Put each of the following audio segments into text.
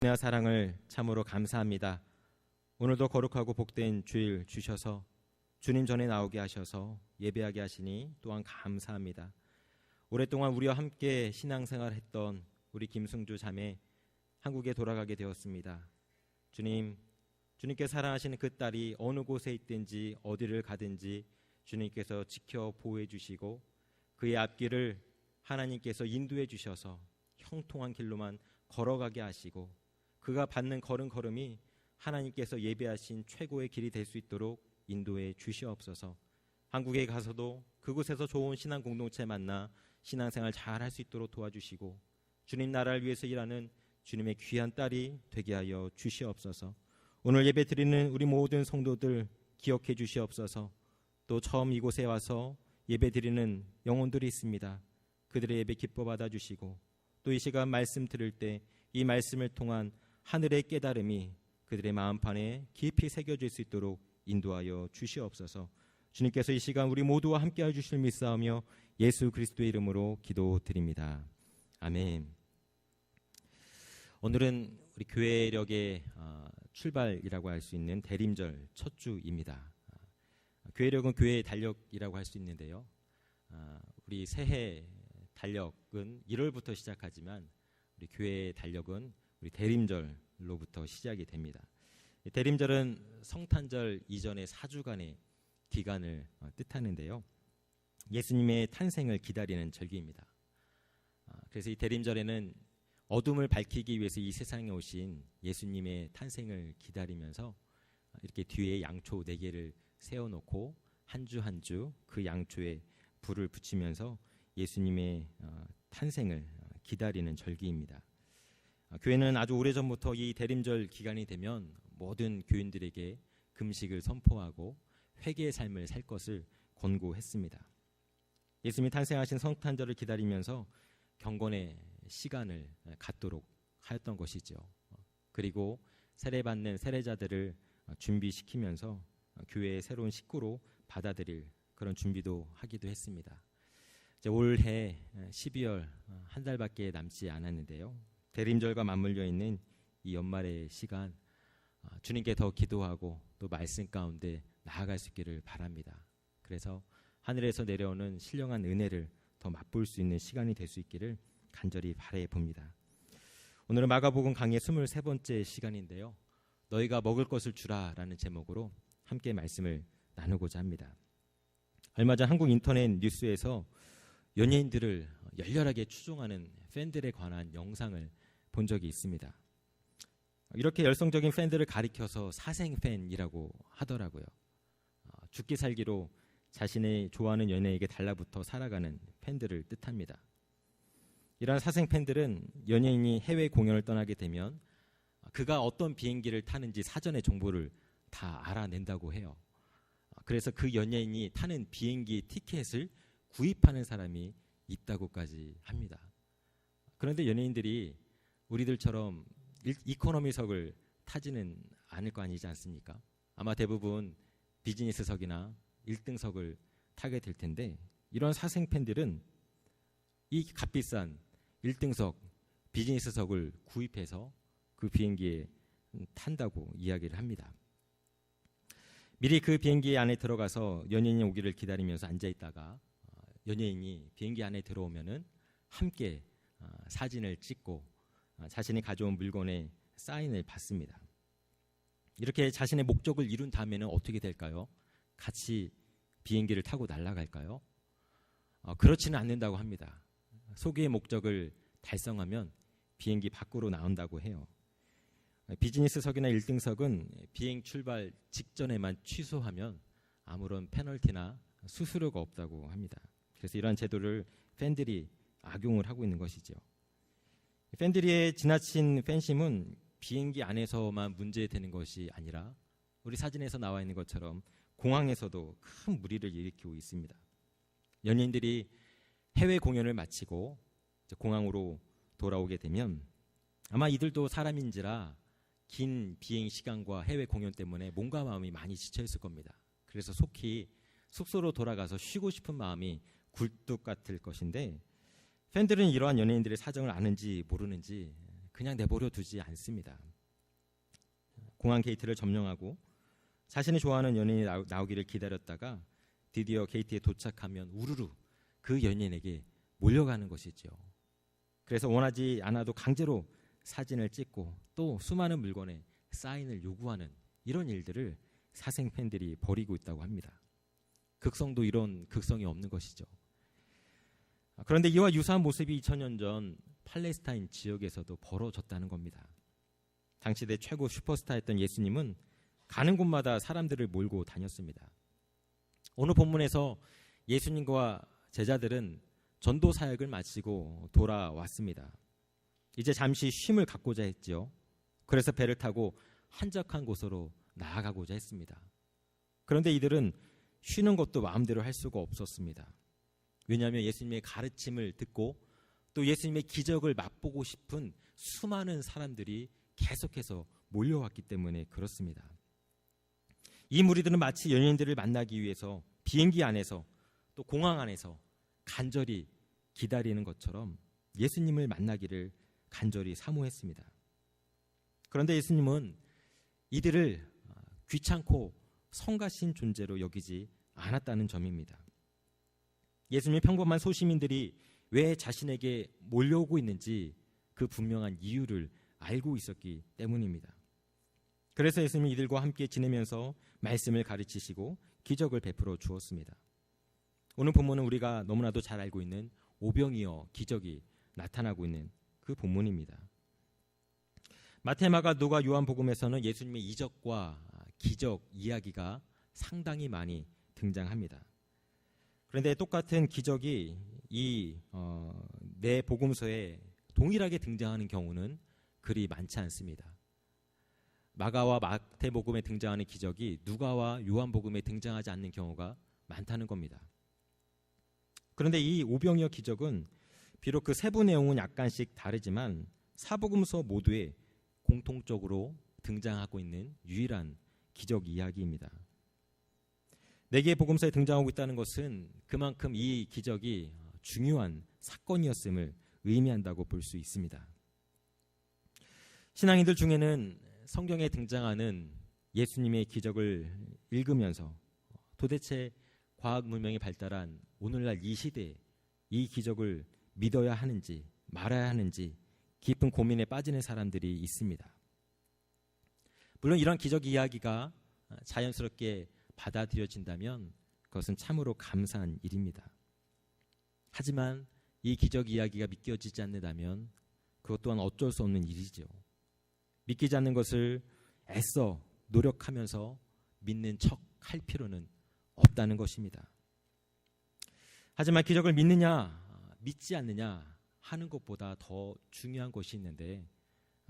은혜와 사랑을 참으로 감사합니다. 오늘도 거룩하고 복된 주일 주셔서 주님 전에 나오게 하셔서 예배하게 하시니 또한 감사합니다. 오랫동안 우리와 함께 신앙생활을 했던 우리 김승주 자매 한국에 돌아가게 되었습니다. 주님께 사랑하시는 그 딸이 어느 곳에 있든지 어디를 가든지 주님께서 지켜 보호해 주시고 그의 앞길을 하나님께서 인도해 주셔서 형통한 길로만 걸어가게 하시고 그가 받는 걸음걸음이 하나님께서 예배하신 최고의 길이 될 수 있도록 인도해 주시옵소서. 한국에 가서도 그곳에서 좋은 신앙 공동체 만나 신앙생활 잘 할 수 있도록 도와주시고 주님 나라를 위해서 일하는 주님의 귀한 딸이 되게 하여 주시옵소서. 오늘 예배 드리는 우리 모든 성도들 기억해 주시옵소서. 또 처음 이곳에 와서 예배 드리는 영혼들이 있습니다. 그들의 예배 기뻐 받아주시고 또 이 시간 말씀 들을 때 이 말씀을 통한 하늘의 깨달음이 그들의 마음판에 깊이 새겨질 수 있도록 인도하여 주시옵소서. 주님께서 이 시간 우리 모두와 함께해 주실 믿사오며 예수 그리스도의 이름으로 기도드립니다. 아멘. 오늘은 우리 교회력의 출발이라고 할 수 있는 대림절 첫 주입니다. 교회력은 교회의 달력이라고 할 수 있는데요. 우리 새해 달력은 1월부터 시작하지만 우리 교회의 달력은 우리 대림절로부터 시작이 됩니다. 대림절은 성탄절 이전의 4주간의 기간을 뜻하는데요. 예수님의 탄생을 기다리는 절기입니다. 그래서 이 대림절에는 어둠을 밝히기 위해서 이 세상에 오신 예수님의 탄생을 기다리면서 이렇게 뒤에 양초 4개를 세워놓고 한 주 한 주 그 양초에 불을 붙이면서 예수님의 탄생을 기다리는 절기입니다. 교회는 아주 오래전부터 이 대림절 기간이 되면 모든 교인들에게 금식을 선포하고 회개의 삶을 살 것을 권고했습니다. 예수님이 탄생하신 성탄절을 기다리면서 경건의 시간을 갖도록 하였던 것이죠. 그리고 세례받는 세례자들을 준비시키면서 교회의 새로운 식구로 받아들일 그런 준비도 하기도 했습니다. 올해 12월 한 달밖에 남지 않았는데요. 대림절과 맞물려 있는 이 연말의 시간 주님께 더 기도하고 또 말씀 가운데 나아갈 수 있기를 바랍니다. 그래서 하늘에서 내려오는 신령한 은혜를 더 맛볼 수 있는 시간이 될 수 있기를 간절히 바라해 봅니다. 오늘은 마가복음 강의 23번째 시간인데요. 너희가 먹을 것을 주라 라는 제목으로 함께 말씀을 나누고자 합니다. 얼마 전 한국 인터넷 뉴스에서 연예인들을 열렬하게 추종하는 팬들에 관한 영상을 본 적이 있습니다. 이렇게 열성적인 팬들을 가리켜서 사생팬이라고 하더라고요. 죽기 살기로 자신의 좋아하는 연예인에게 달라붙어 살아가는 팬들을 뜻합니다. 이러한 사생팬들은 연예인이 해외 공연을 떠나게 되면 그가 어떤 비행기를 타는지 사전에 정보를 다 알아낸다고 해요. 그래서 그 연예인이 타는 비행기 티켓을 구입하는 사람이 있다고까지 합니다. 그런데 연예인들이 우리들처럼 이코노미석을 타지는 않을 거 아니지 않습니까? 아마 대부분 비즈니스석이나 1등석을 타게 될 텐데 이런 사생팬들은 이 값비싼 1등석 비즈니스석을 구입해서 그 비행기에 탄다고 이야기를 합니다. 미리 그 비행기 안에 들어가서 연예인이 오기를 기다리면서 앉아있다가 연예인이 비행기 안에 들어오면은 함께 사진을 찍고 자신이 가져온 물건에 사인을 받습니다. 이렇게 자신의 목적을 이룬 다음에는 어떻게 될까요? 같이 비행기를 타고 날아갈까요? 그렇지는 않는다고 합니다. 소기의 목적을 달성하면 비행기 밖으로 나온다고 해요. 비즈니스석이나 1등석은 비행 출발 직전에만 취소하면 아무런 페널티나 수수료가 없다고 합니다. 그래서 이러한 제도를 팬들이 악용을 하고 있는 것이죠. 팬들의 지나친 팬심은 비행기 안에서만 문제되는 것이 아니라 우리 사진에서 나와 있는 것처럼 공항에서도 큰 무리를 일으키고 있습니다. 연예인들이 해외 공연을 마치고 공항으로 돌아오게 되면 아마 이들도 사람인지라 긴 비행 시간과 해외 공연 때문에 몸과 마음이 많이 지쳐 있을 겁니다. 그래서 속히 숙소로 돌아가서 쉬고 싶은 마음이 굴뚝 같을 것인데 팬들은 이러한 연예인들의 사정을 아는지 모르는지 그냥 내버려 두지 않습니다. 공항 게이트를 점령하고 자신이 좋아하는 연인이 나오기를 기다렸다가 드디어 게이트에 도착하면 우르르 그 연인에게 몰려가는 것이죠. 그래서 원하지 않아도 강제로 사진을 찍고 또 수많은 물건에 사인을 요구하는 이런 일들을 사생 팬들이 벌이고 있다고 합니다. 극성도 이런 극성이 없는 것이죠. 그런데 이와 유사한 모습이 2000년 전 팔레스타인 지역에서도 벌어졌다는 겁니다. 당시대 최고 슈퍼스타였던 예수님은 가는 곳마다 사람들을 몰고 다녔습니다. 오늘 본문에서 예수님과 제자들은 전도 사역을 마치고 돌아왔습니다. 이제 잠시 쉼을 갖고자 했죠. 그래서 배를 타고 한적한 곳으로 나아가고자 했습니다. 그런데 이들은 쉬는 것도 마음대로 할 수가 없었습니다. 왜냐하면 예수님의 가르침을 듣고 또 예수님의 기적을 맛보고 싶은 수많은 사람들이 계속해서 몰려왔기 때문에 그렇습니다. 이 무리들은 마치 연인들을 만나기 위해서 비행기 안에서 또 공항 안에서 간절히 기다리는 것처럼 예수님을 만나기를 간절히 사모했습니다. 그런데 예수님은 이들을 귀찮고 성가신 존재로 여기지 않았다는 점입니다. 예수님의 평범한 소시민들이 왜 자신에게 몰려오고 있는지 그 분명한 이유를 알고 있었기 때문입니다. 그래서 예수님이 이들과 함께 지내면서 말씀을 가르치시고 기적을 베풀어 주었습니다. 오늘 본문은 우리가 너무나도 잘 알고 있는 오병이어 기적이 나타나고 있는 그 본문입니다. 마태, 마가, 누가, 요한복음에서는 예수님의 이적과 기적 이야기가 상당히 많이 등장합니다. 그런데 똑같은 기적이 이 네 복음서에 동일하게 등장하는 경우는 그리 많지 않습니다. 마가와 마태복음에 등장하는 기적이 누가와 요한복음에 등장하지 않는 경우가 많다는 겁니다. 그런데 이 오병이어 기적은 비록 그 세부 내용은 약간씩 다르지만 사복음서 모두에 공통적으로 등장하고 있는 유일한 기적 이야기입니다. 네 개의 복음서에 등장하고 있다는 것은 그만큼 이 기적이 중요한 사건이었음을 의미한다고 볼 수 있습니다. 신앙인들 중에는 성경에 등장하는 예수님의 기적을 읽으면서 도대체 과학 문명이 발달한 오늘날 이 시대에 이 기적을 믿어야 하는지 말아야 하는지 깊은 고민에 빠지는 사람들이 있습니다. 물론 이런 기적 이야기가 자연스럽게 받아들여진다면 그것은 참으로 감사한 일입니다. 하지만 이 기적 이야기가 믿겨지지 않는다면 그것 또한 어쩔 수 없는 일이죠. 믿기지 않는 것을 애써 노력하면서 믿는 척 할 필요는 없다는 것입니다. 하지만 기적을 믿느냐 믿지 않느냐 하는 것보다 더 중요한 것이 있는데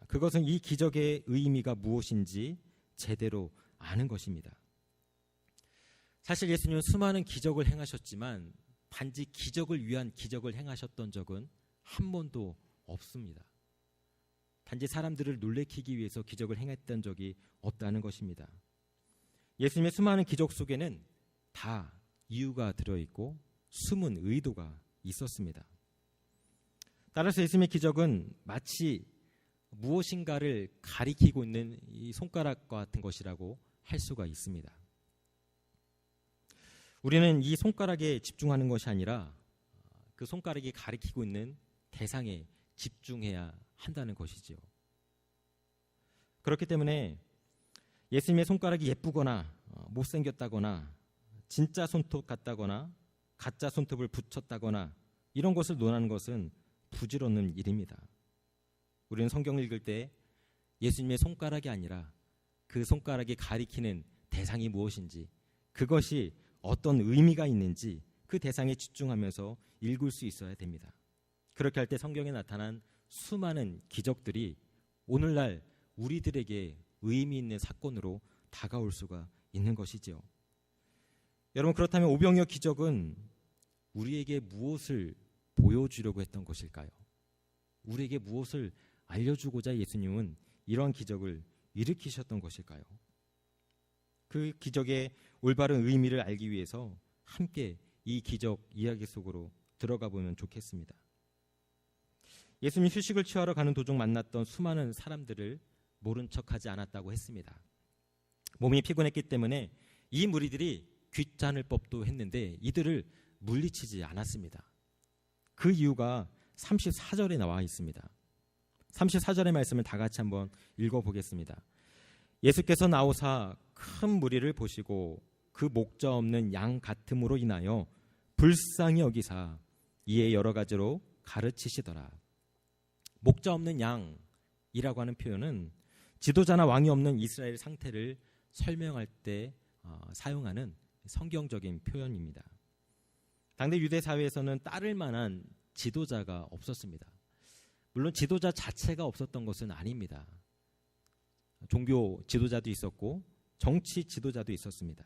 그것은 이 기적의 의미가 무엇인지 제대로 아는 것입니다. 사실 예수님은 수많은 기적을 행하셨지만 단지 기적을 위한 기적을 행하셨던 적은 한 번도 없습니다. 단지 사람들을 놀래키기 위해서 기적을 행했던 적이 없다는 것입니다. 예수님의 수많은 기적 속에는 다 이유가 들어있고 숨은 의도가 있었습니다. 따라서 예수님의 기적은 마치 무엇인가를 가리키고 있는 이 손가락과 같은 것이라고 할 수가 있습니다. 우리는 이 손가락에 집중하는 것이 아니라 그 손가락이 가리키고 있는 대상에 집중해야 한다는 것이지요. 그렇기 때문에 예수님의 손가락이 예쁘거나 못생겼다거나 진짜 손톱 같다거나 가짜 손톱을 붙였다거나 이런 것을 논하는 것은 부질없는 일입니다. 우리는 성경을 읽을 때 예수님의 손가락이 아니라 그 손가락이 가리키는 대상이 무엇인지 그것이 어떤 의미가 있는지 그 대상에 집중하면서 읽을 수 있어야 됩니다. 그렇게 할 때 성경에 나타난 수많은 기적들이 오늘날 우리들에게 의미 있는 사건으로 다가올 수가 있는 것이지요. 여러분 그렇다면 오병이어 기적은 우리에게 무엇을 보여주려고 했던 것일까요? 우리에게 무엇을 알려주고자 예수님은 이러한 기적을 일으키셨던 것일까요? 그 기적의 올바른 의미를 알기 위해서 함께 이 기적 이야기 속으로 들어가 보면 좋겠습니다. 예수님이 휴식을 취하러 가는 도중 만났던 수많은 사람들을 모른 척하지 않았다고 했습니다. 몸이 피곤했기 때문에 이 무리들이 귀찮을 법도 했는데 이들을 물리치지 않았습니다. 그 이유가 34절에 나와 있습니다. 34절의 말씀을 다 같이 한번 읽어보겠습니다. 예수께서 나오사 큰 무리를 보시고 그 목자 없는 양 같음으로 인하여 불쌍히 여기사 이에 여러 가지로 가르치시더라. 목자 없는 양이라고 하는 표현은 지도자나 왕이 없는 이스라엘 상태를 설명할 때 사용하는 성경적인 표현입니다. 당대 유대 사회에서는 따를 만한 지도자가 없었습니다. 물론 지도자 자체가 없었던 것은 아닙니다. 종교 지도자도 있었고 정치 지도자도 있었습니다.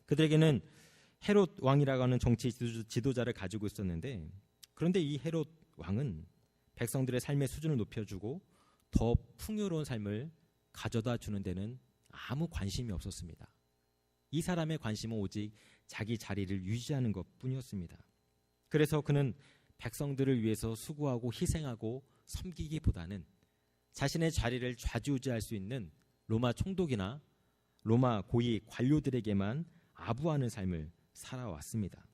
그들에게는 헤롯 왕이라고 하는 정치 지도자를 가지고 있었는데, 그런데 이 헤롯 왕은 백성들의 삶의 수준을 높여주고 더 풍요로운 삶을 가져다 주는 데는 아무 관심이 없었습니다. 이 사람의 관심은 오직 자기 자리를 유지하는 것뿐이었습니다. 그래서 그는 백성들을 위해서 수고하고 희생하고 섬기기보다는 자신의 자리를 좌지우지할 수 있는 로마 총독이나 로마 고위 관료들에게만 아부하는 삶을 살아왔습니다.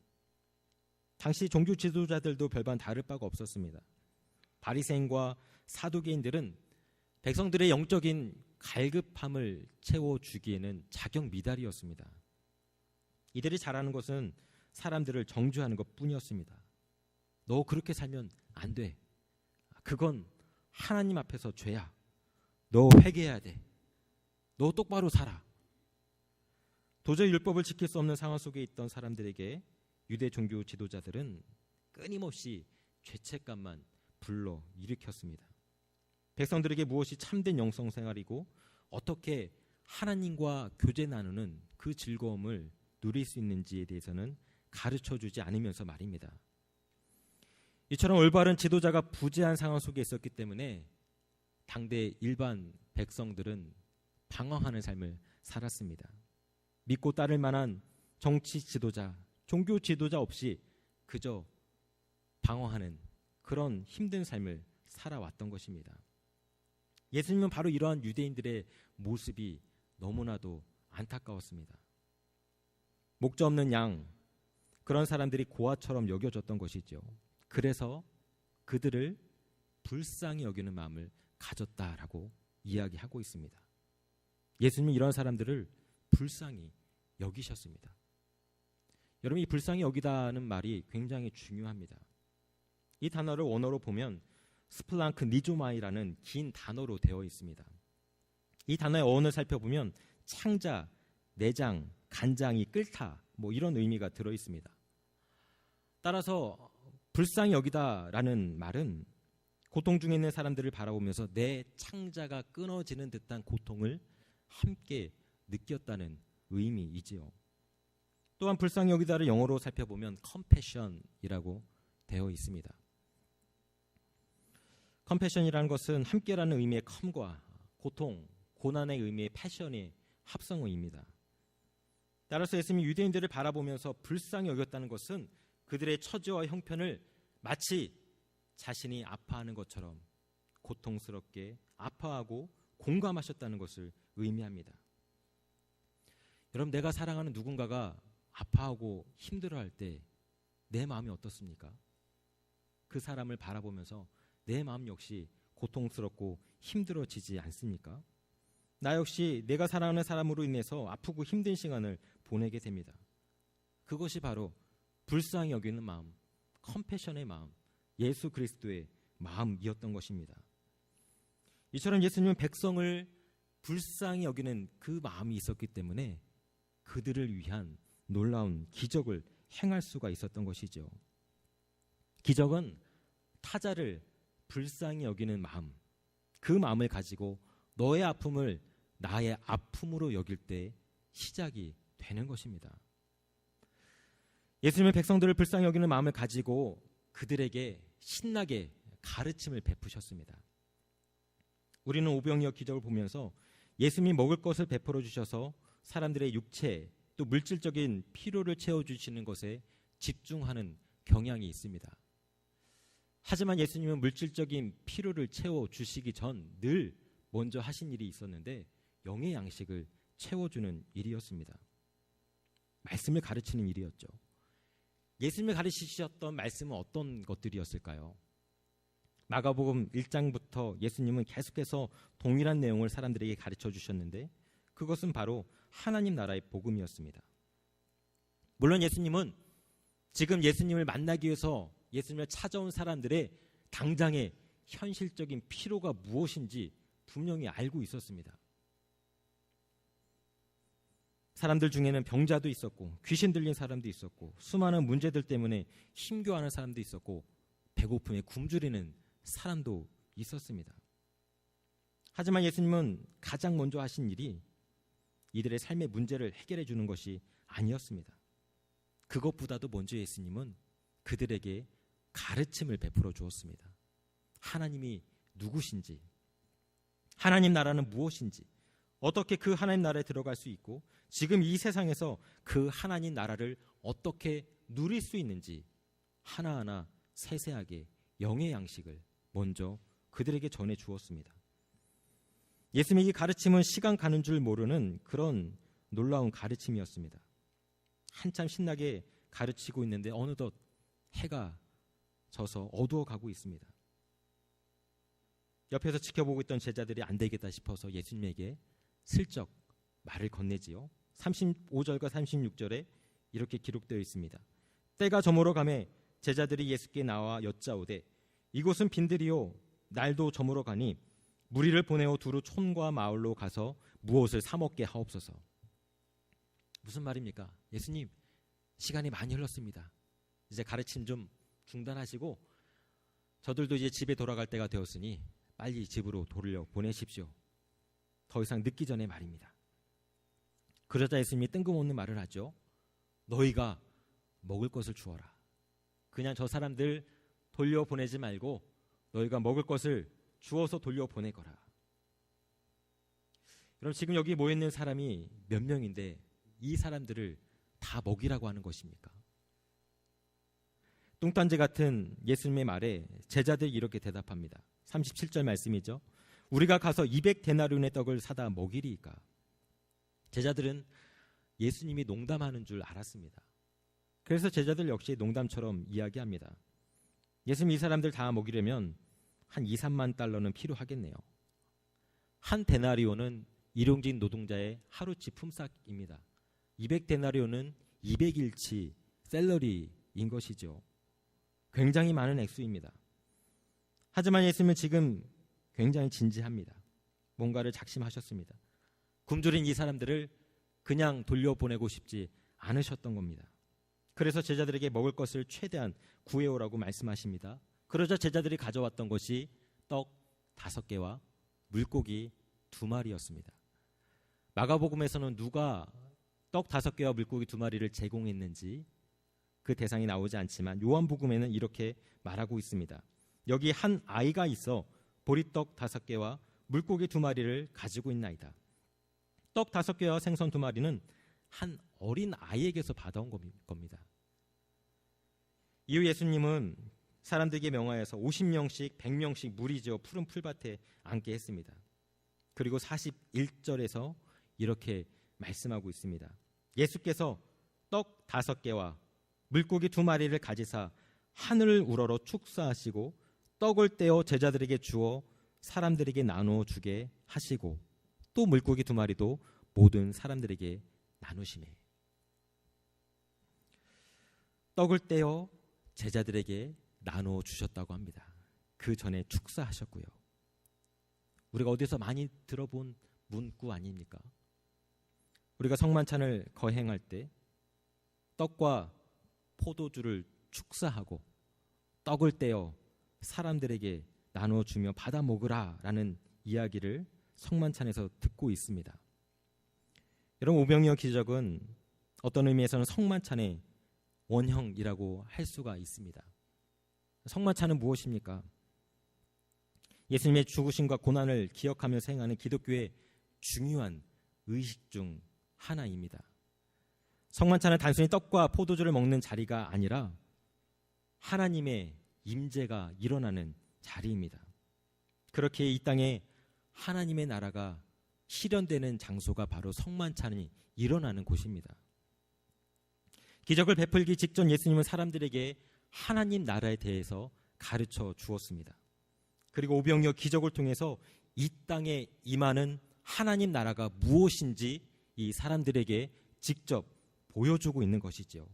당시 종교 지도자들도 별반 다를 바가 없었습니다. 바리새인과 사두개인들은 백성들의 영적인 갈급함을 채워주기에는 자격 미달이었습니다. 이들이 잘하는 것은 사람들을 정죄하는 것뿐이었습니다. 너 그렇게 살면 안 돼. 그건 하나님 앞에서 죄야. 너 회개해야 돼. 너 똑바로 살아. 도저히 율법을 지킬 수 없는 상황 속에 있던 사람들에게 유대 종교 지도자들은 끊임없이 죄책감만 불러 일으켰습니다. 백성들에게 무엇이 참된 영성 생활이고 어떻게 하나님과 교제 나누는 그 즐거움을 누릴 수 있는지에 대해서는 가르쳐주지 않으면서 말입니다. 이처럼 올바른 지도자가 부재한 상황 속에 있었기 때문에 당대 일반 백성들은 방황하는 삶을 살았습니다. 믿고 따를 만한 정치 지도자, 종교 지도자 없이 그저 방황하는 그런 힘든 삶을 살아왔던 것입니다. 예수님은 바로 이러한 유대인들의 모습이 너무나도 안타까웠습니다. 목자 없는 양, 그런 사람들이 고아처럼 여겨졌던 것이죠. 그래서 그들을 불쌍히 여기는 마음을 가졌다라고 이야기하고 있습니다. 예수님은 이런 사람들을 불쌍히 여기셨습니다. 여러분, 이 불쌍히 여기다는 말이 굉장히 중요합니다. 이 단어를 원어로 보면 스플랑크 니조마이라는 긴 단어로 되어 있습니다. 이 단어의 어원을 살펴보면 창자, 내장, 간장이 끓다 이런 의미가 들어 있습니다. 따라서 불쌍히 여기다라는 말은 고통 중에 있는 사람들을 바라보면서 내 창자가 끊어지는 듯한 고통을 함께 느꼈다는 의미이지요. 또한 불쌍히 여기다를 영어로 살펴보면 compassion이라고 되어 있습니다. compassion이라는 것은 함께라는 의미의 come과 고통, 고난의 의미의 passion의 합성어입니다. 따라서 예수님이 유대인들을 바라보면서 불쌍히 여겼다는 것은 그들의 처지와 형편을 마치 자신이 아파하는 것처럼 고통스럽게 아파하고 공감하셨다는 것을 의미합니다. 여러분, 내가 사랑하는 누군가가 아파하고 힘들어할 때 내 마음이 어떻습니까? 그 사람을 바라보면서 내 마음 역시 고통스럽고 힘들어지지 않습니까? 나 역시 내가 사랑하는 사람으로 인해서 아프고 힘든 시간을 보내게 됩니다. 그것이 바로 불쌍히 여기는 마음, 컴패션의 마음, 예수 그리스도의 마음이었던 것입니다. 이처럼 예수님은 백성을 불쌍히 여기는 그 마음이 있었기 때문에 그들을 위한 놀라운 기적을 행할 수가 있었던 것이죠. 기적은 타자를 불쌍히 여기는 마음, 그 마음을 가지고 너의 아픔을 나의 아픔으로 여길 때 시작이 되는 것입니다. 예수님은 백성들을 불쌍히 여기는 마음을 가지고 그들에게 신나게 가르침을 베푸셨습니다. 우리는 오병이어 기적을 보면서 예수님이 먹을 것을 베풀어 주셔서 사람들의 육체 또 물질적인 필요를 채워주시는 것에 집중하는 경향이 있습니다. 하지만 예수님은 물질적인 필요를 채워주시기 전 늘 먼저 하신 일이 있었는데 영의 양식을 채워주는 일이었습니다. 말씀을 가르치는 일이었죠. 예수님이 가르치셨던 말씀은 어떤 것들이었을까요? 마가복음 1장부터 예수님은 계속해서 동일한 내용을 사람들에게 가르쳐 주셨는데 그것은 바로 하나님 나라의 복음이었습니다. 물론 예수님은 지금 예수님을 만나기 위해서 예수님을 찾아온 사람들의 당장의 현실적인 필요가 무엇인지 분명히 알고 있었습니다. 사람들 중에는 병자도 있었고 귀신 들린 사람도 있었고 수많은 문제들 때문에 힘겨워하는 사람도 있었고 배고픔에 굶주리는 사람도 있었습니다. 하지만 예수님은 가장 먼저 하신 일이 이들의 삶의 문제를 해결해 주는 것이 아니었습니다. 그것보다도 먼저 예수님은 그들에게 가르침을 베풀어 주었습니다. 하나님이 누구신지, 하나님 나라는 무엇인지, 어떻게 그 하나님 나라에 들어갈 수 있고 지금 이 세상에서 그 하나님 나라를 어떻게 누릴 수 있는지 하나하나 세세하게 영의 양식을 먼저 그들에게 전해 주었습니다. 예수님의 이 가르침은 시간 가는 줄 모르는 그런 놀라운 가르침이었습니다. 한참 신나게 가르치고 있는데 어느덧 해가 져서 어두워가고 있습니다. 옆에서 지켜보고 있던 제자들이 안 되겠다 싶어서 예수님에게 슬쩍 말을 건네지요. 35절과 36절에 이렇게 기록되어 있습니다. 때가 저물어 가매 제자들이 예수께 나와 여짜오되 이곳은 빈들이요 날도 저물어 가니 무리를 보내어 두루 촌과 마을로 가서 무엇을 사 먹게 하옵소서. 무슨 말입니까? 예수님, 시간이 많이 흘렀습니다. 이제 가르침 좀 중단하시고 저들도 이제 집에 돌아갈 때가 되었으니 빨리 집으로 돌려 보내십시오. 더 이상 늦기 전에 말입니다. 그러자 예수님이 뜬금없는 말을 하죠. 너희가 먹을 것을 주어라. 그냥 저 사람들 돌려보내지 말고 너희가 먹을 것을 주어서 돌려보내거라. 그럼 지금 여기 모여있는 사람이 몇 명인데 이 사람들을 다 먹이라고 하는 것입니까? 뚱딴지 같은 예수님의 말에 제자들이 이렇게 대답합니다. 37절 말씀이죠. 우리가 가서 200데나리온의 떡을 사다 먹이리이까. 제자들은 예수님이 농담하는 줄 알았습니다. 그래서 제자들 역시 농담처럼 이야기합니다. 예수님 이 사람들 다 먹이려면 한 2, 3만 달러는 필요하겠네요. 한 데나리온은 일용직 노동자의 하루치 품삯입니다. 200데나리온은 200일치 샐러리인 것이죠. 굉장히 많은 액수입니다. 하지만 예수님은 지금 굉장히 진지합니다. 뭔가를 작심하셨습니다. 굶주린 이 사람들을 그냥 돌려보내고 싶지 않으셨던 겁니다. 그래서 제자들에게 먹을 것을 최대한 구해오라고 말씀하십니다. 그러자 제자들이 가져왔던 것이 떡 5개와 물고기 2마리였습니다. 마가복음에서는 누가 떡 5개와 물고기 2마리를 제공했는지 그 대상이 나오지 않지만 요한복음에는 이렇게 말하고 있습니다. 여기 한 아이가 있어 보리떡 5개와 물고기 2마리를 가지고 있나이다. 떡 5개와 생선 2마리는 한 어린 아이에게서 받아온 겁니다. 이후 예수님은 사람들에게 명하여서 50명씩 100명씩 무리지어 푸른 풀밭에 앉게 했습니다. 그리고 41절에서 이렇게 말씀하고 있습니다. 예수께서 떡 5개와 물고기 2마리를 가지사 하늘을 우러러 축사하시고 떡을 떼어 제자들에게 주어 사람들에게 나누어 주게 하시고 또 물고기 2마리도 모든 사람들에게 나누시매. 떡을 떼어 제자들에게 나누어 주셨다고 합니다. 그 전에 축사하셨고요. 우리가 어디서 많이 들어본 문구 아닙니까? 우리가 성만찬을 거행할 때 떡과 포도주를 축사하고 떡을 떼어 사람들에게 나누어 주며 받아 먹으라 라는 이야기를 성만찬에서 듣고 있습니다. 여러분, 오병이어 기적은 어떤 의미에서는 성만찬의 원형이라고 할 수가 있습니다. 성만찬은 무엇입니까? 예수님의 죽으심과 고난을 기억하며 생하는 기독교의 중요한 의식 중 하나입니다. 성만찬은 단순히 떡과 포도주를 먹는 자리가 아니라 하나님의 임재가 일어나는 자리입니다. 그렇게 이 땅에 하나님의 나라가 실현되는 장소가 바로 성만찬이 일어나는 곳입니다. 기적을 베풀기 직전 예수님은 사람들에게 하나님 나라에 대해서 가르쳐 주었습니다. 그리고 오병이어 기적을 통해서 이 땅에 임하는 하나님 나라가 무엇인지 이 사람들에게 직접 보여주고 있는 것이죠.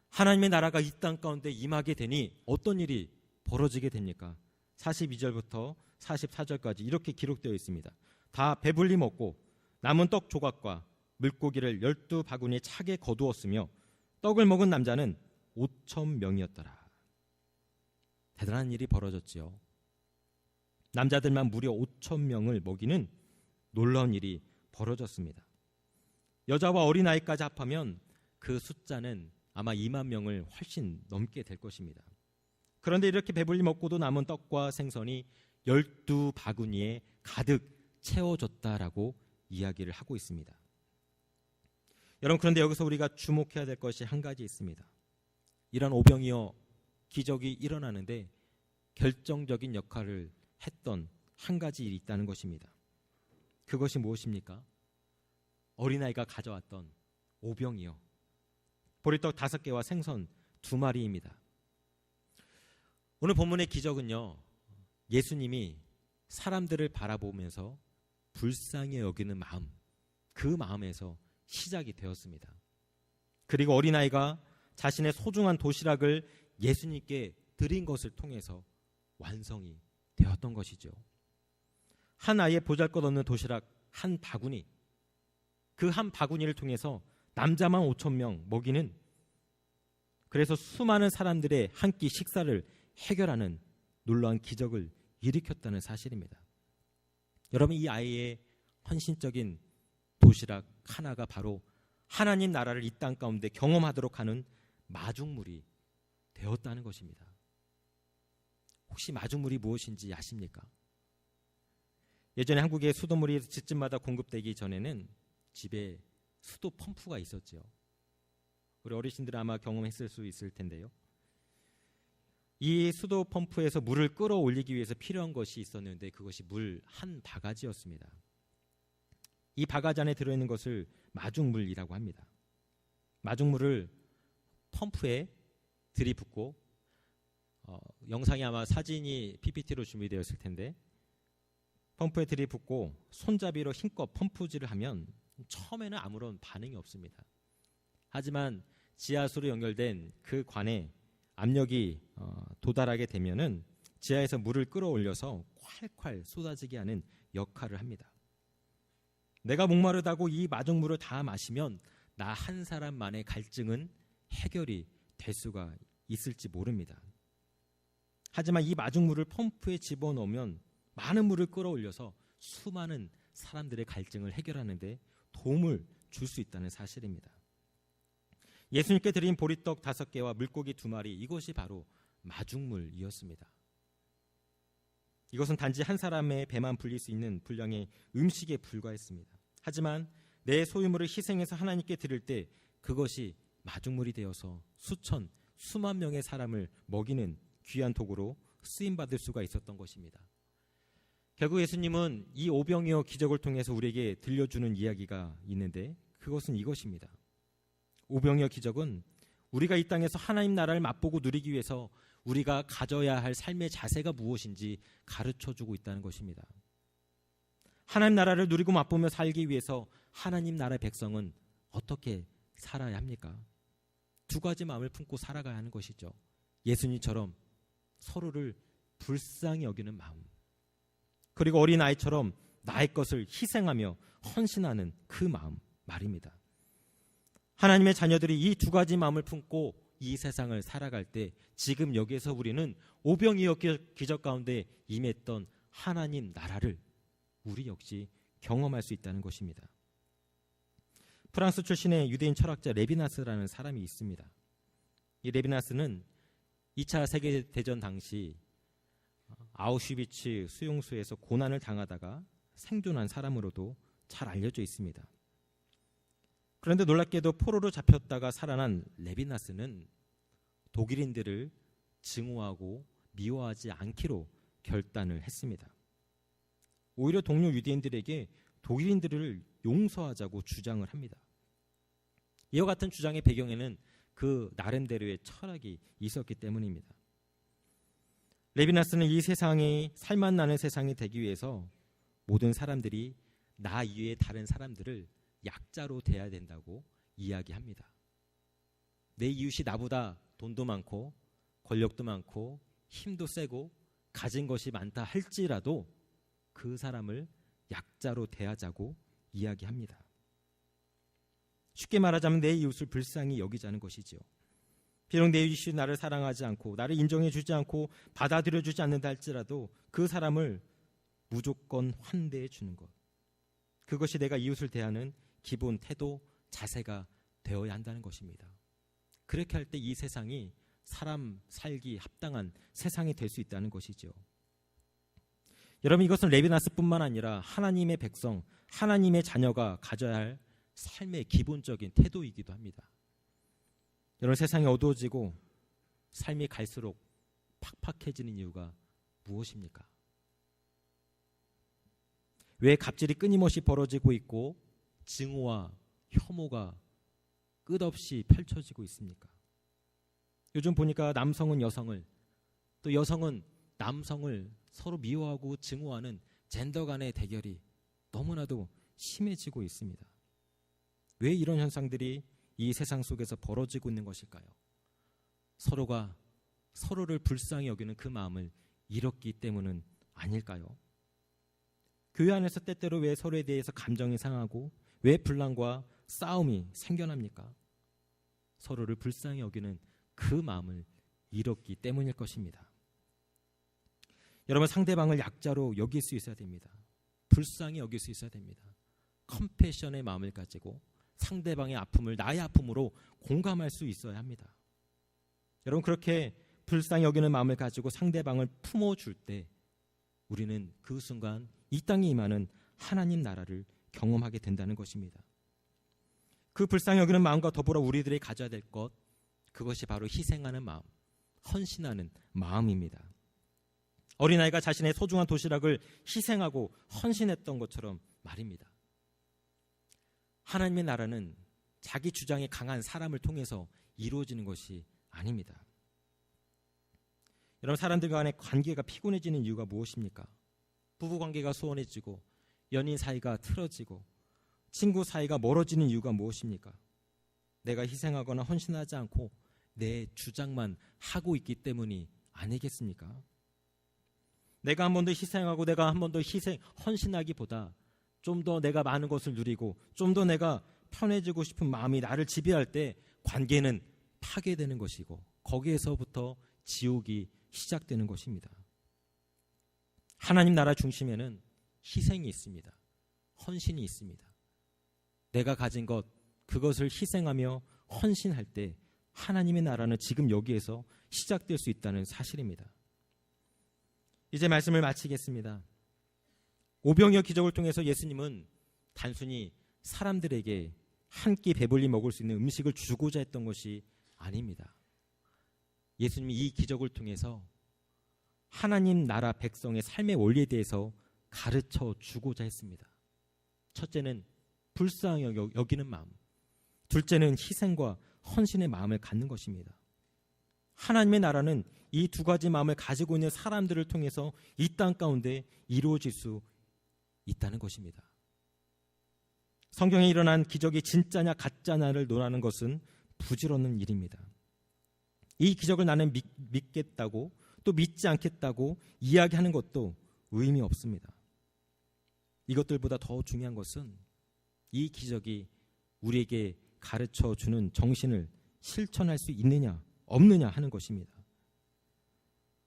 하나님의 나라가 이 땅 가운데 임하게 되니 어떤 일이 벌어지게 됩니까? 42절부터 44절까지 이렇게 기록되어 있습니다. 다 배불리 먹고 남은 떡 조각과 물고기를 12바구니에 차게 거두었으며 떡을 먹은 남자는 5,000명이었더라. 대단한 일이 벌어졌지요. 남자들만 무려 5,000명을 먹이는 놀라운 일이 벌어졌습니다. 여자와 어린아이까지 합하면 그 숫자는 아마 2만 명을 훨씬 넘게 될 것입니다. 그런데 이렇게 배불리 먹고도 남은 떡과 생선이 12바구니에 가득 채워졌다라고 이야기를 하고 있습니다. 여러분, 그런데 여기서 우리가 주목해야 될 것이 한 가지 있습니다. 이런 오병이어 기적이 일어나는데 결정적인 역할을 했던 한 가지 일이 있다는 것입니다. 그것이 무엇입니까? 어린아이가 가져왔던 오병이어 보리떡 5개와 생선 2마리입니다. 오늘 본문의 기적은요, 예수님이 사람들을 바라보면서 불쌍히 여기는 마음, 그 마음에서 시작이 되었습니다. 그리고 어린아이가 자신의 소중한 도시락을 예수님께 드린 것을 통해서 완성이 되었던 것이죠. 한 아이의 보잘것없는 도시락 한 바구니, 그 한 바구니를 통해서 남자만 5,000명 먹이는, 그래서 수많은 사람들의 한 끼 식사를 해결하는 놀라운 기적을 일으켰다는 사실입니다. 여러분, 이 아이의 헌신적인 도시락 하나가 바로 하나님 나라를 이 땅 가운데 경험하도록 하는 마중물이 되었다는 것입니다. 혹시 마중물이 무엇인지 아십니까? 예전에 한국의 수돗물이 집집마다 공급되기 전에는 집에 수도 펌프가 있었죠. 우리 어르신들은 아마 경험했을 수 있을 텐데요. 이 수도 펌프에서 물을 끌어올리기 위해서 필요한 것이 있었는데 그것이 물 한 바가지였습니다. 이 바가지 안에 들어있는 것을 마중물이라고 합니다. 마중물을 펌프에 들이붓고 영상이 아마 사진이 PPT로 준비되었을 텐데 펌프에 들이붓고 손잡이로 힘껏 펌프질을 하면 처음에는 아무런 반응이 없습니다. 하지만 지하수로 연결된 그 관에 압력이 도달하게 되면은 지하에서 물을 끌어올려서 콸콸 쏟아지게 하는 역할을 합니다. 내가 목마르다고 이 마중물을 다 마시면 나 한 사람만의 갈증은 해결이 될 수가 있을지 모릅니다. 하지만 이 마중물을 펌프에 집어넣으면 많은 물을 끌어올려서 수많은 사람들의 갈증을 해결하는 데 도움을 줄 수 있다는 사실입니다. 예수님께 드린 보리떡 5개와 물고기 2마리, 이것이 바로 마중물이었습니다. 이것은 단지 한 사람의 배만 불릴 수 있는 분량의 음식에 불과했습니다. 하지만 내 소유물을 희생해서 하나님께 드릴 때 그것이 마중물이 되어서 수만 명의 사람을 먹이는 귀한 도구로 쓰임받을 수가 있었던 것입니다. 결국 예수님은 이 오병이어 기적을 통해서 우리에게 들려주는 이야기가 있는데 그것은 이것입니다. 오병이어 기적은 우리가 이 땅에서 하나님 나라를 맛보고 누리기 위해서 우리가 가져야 할 삶의 자세가 무엇인지 가르쳐주고 있다는 것입니다. 하나님 나라를 누리고 맛보며 살기 위해서 하나님 나라의 백성은 어떻게 살아야 합니까? 2가지 마음을 품고 살아가야 하는 것이죠. 예수님처럼 서로를 불쌍히 여기는 마음, 그리고 어린아이처럼 나의 것을 희생하며 헌신하는 그 마음 말입니다. 하나님의 자녀들이 이 2가지 마음을 품고 이 세상을 살아갈 때 지금 여기에서 우리는 오병이어 기적 가운데 임했던 하나님 나라를 우리 역시 경험할 수 있다는 것입니다. 프랑스 출신의 유대인 철학자 레비나스라는 사람이 있습니다. 이 레비나스는 2차 세계대전 당시 아우슈비츠 수용소에서 고난을 당하다가 생존한 사람으로도 잘 알려져 있습니다. 그런데 놀랍게도 포로로 잡혔다가 살아난 레비나스는 독일인들을 증오하고 미워하지 않기로 결단을 했습니다. 오히려 동료 유대인들에게 독일인들을 용서하자고 주장을 합니다. 이와 같은 주장의 배경에는 그 나름대로의 철학이 있었기 때문입니다. 레비나스는 이 세상이 살맛나는 세상이 되기 위해서 모든 사람들이 나 이외의 다른 사람들을 약자로 대해야 된다고 이야기합니다. 내 이웃이 나보다 돈도 많고 권력도 많고 힘도 세고 가진 것이 많다 할지라도 그 사람을 약자로 대하자고 이야기합니다. 쉽게 말하자면 내 이웃을 불쌍히 여기자는 것이지요. 비록 내 이웃이 나를 사랑하지 않고 나를 인정해 주지 않고 받아들여 주지 않는다 할지라도 그 사람을 무조건 환대해 주는 것, 그것이 내가 이웃을 대하는 기본 태도, 자세가 되어야 한다는 것입니다. 그렇게 할 때 이 세상이 사람 살기 합당한 세상이 될 수 있다는 것이죠. 여러분, 이것은 레비나스뿐만 아니라 하나님의 백성, 하나님의 자녀가 가져야 할 삶의 기본적인 태도이기도 합니다. 여러분, 세상이 어두워지고 삶이 갈수록 팍팍해지는 이유가 무엇입니까? 왜 갑질이 끊임없이 벌어지고 있고 증오와 혐오가 끝없이 펼쳐지고 있습니까? 요즘 보니까 남성은 여성을, 또 여성은 남성을 서로 미워하고 증오하는 젠더 간의 대결이 너무나도 심해지고 있습니다. 왜 이런 현상들이 이 세상 속에서 벌어지고 있는 것일까요? 서로가 서로를 불쌍히 여기는 그 마음을 잃었기 때문은 아닐까요? 교회 안에서 때때로 왜 서로에 대해서 감정이 상하고 왜 분란과 싸움이 생겨납니까? 서로를 불쌍히 여기는 그 마음을 잃었기 때문일 것입니다. 여러분, 상대방을 약자로 여길 수 있어야 됩니다. 불쌍히 여길 수 있어야 됩니다. 컴패션의 마음을 가지고 상대방의 아픔을 나의 아픔으로 공감할 수 있어야 합니다. 여러분, 그렇게 불쌍히 여기는 마음을 가지고 상대방을 품어줄 때 우리는 그 순간 이 땅에 임하는 하나님 나라를 경험하게 된다는 것입니다. 그 불쌍히 여기는 마음과 더불어 우리들이 가져야 될 것, 그것이 바로 희생하는 마음, 헌신하는 마음입니다. 어린아이가 자신의 소중한 도시락을 희생하고 헌신했던 것처럼 말입니다. 하나님의 나라는 자기 주장이 강한 사람을 통해서 이루어지는 것이 아닙니다. 여러분, 사람들 간의 관계가 피곤해지는 이유가 무엇입니까? 부부관계가 소원해지고 연인 사이가 틀어지고 친구 사이가 멀어지는 이유가 무엇입니까? 내가 희생하거나 헌신하지 않고 내 주장만 하고 있기 때문이 아니겠습니까? 내가 한 번 더 희생하고 내가 한 번 더 헌신하기보다 좀 더 내가 많은 것을 누리고 좀 더 내가 편해지고 싶은 마음이 나를 지배할 때 관계는 파괴되는 것이고 거기에서부터 지옥이 시작되는 것입니다. 하나님 나라 중심에는 희생이 있습니다. 헌신이 있습니다. 내가 가진 것, 그것을 희생하며 헌신할 때 하나님의 나라는 지금 여기에서 시작될 수 있다는 사실입니다. 이제 말씀을 마치겠습니다. 오병이어 기적을 통해서 예수님은 단순히 사람들에게 한 끼 배불리 먹을 수 있는 음식을 주고자 했던 것이 아닙니다. 예수님이 이 기적을 통해서 하나님 나라 백성의 삶의 원리에 대해서 가르쳐 주고자 했습니다. 첫째는 불쌍히 여기는 마음, 둘째는 희생과 헌신의 마음을 갖는 것입니다. 하나님의 나라는 이 두 가지 마음을 가지고 있는 사람들을 통해서 이 땅 가운데 이루어질 수 있다는 것입니다. 성경에 일어난 기적이 진짜냐 가짜냐를 논하는 것은 부질없는 일입니다. 이 기적을 나는 믿겠다고 또 믿지 않겠다고 이야기하는 것도 의미 없습니다. 이것들보다 더 중요한 것은 이 기적이 우리에게 가르쳐주는 정신을 실천할 수 있느냐 없느냐 하는 것입니다.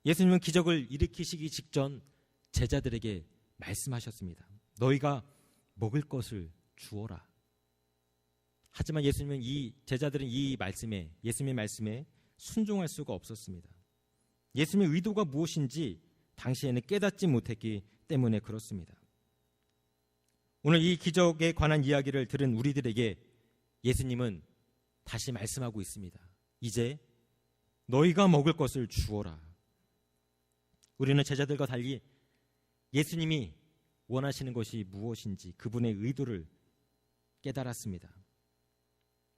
예수님은 기적을 일으키시기 직전 제자들에게 말씀하셨습니다. 너희가 먹을 것을 주어라. 하지만 예수님은 제자들은 예수님의 말씀에 순종할 수가 없었습니다. 예수님의 의도가 무엇인지 당시에는 깨닫지 못했기 때문에 그렇습니다. 오늘 이 기적에 관한 이야기를 들은 우리들에게 예수님은 다시 말씀하고 있습니다. 이제 너희가 먹을 것을 주어라. 우리는 제자들과 달리 예수님이 원하시는 것이 무엇인지 그분의 의도를 깨달았습니다.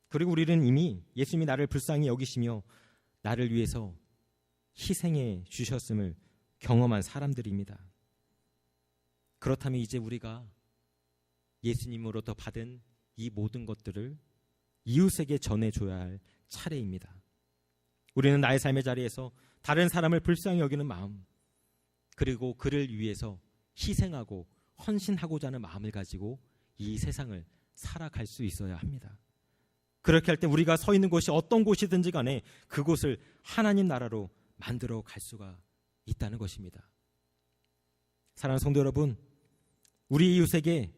그리고 우리는 이미 예수님이 나를 불쌍히 여기시며 나를 위해서 희생해 주셨음을 경험한 사람들입니다. 그렇다면 이제 우리가 예수님으로부터 받은 이 모든 것들을 이웃에게 전해줘야 할 차례입니다. 우리는 나의 삶의 자리에서 다른 사람을 불쌍히 여기는 마음, 그리고 그를 위해서 희생하고 헌신하고자 하는 마음을 가지고 이 세상을 살아갈 수 있어야 합니다. 그렇게 할 때 우리가 서 있는 곳이 어떤 곳이든지 간에 그곳을 하나님 나라로 만들어 갈 수가 있다는 것입니다. 사랑하는 성도 여러분, 우리 이웃에게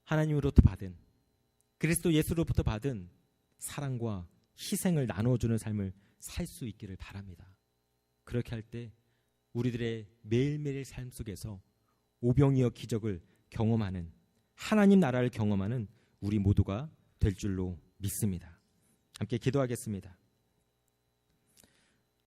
하나님으로부터 받은, 그리스도 예수로부터 받은 사랑과 희생을 나눠주는 삶을 살 수 있기를 바랍니다. 그렇게 할 때 우리들의 매일매일 삶 속에서 오병이어 기적을 경험하는, 하나님 나라를 경험하는 우리 모두가 될 줄로 믿습니다. 함께 기도하겠습니다.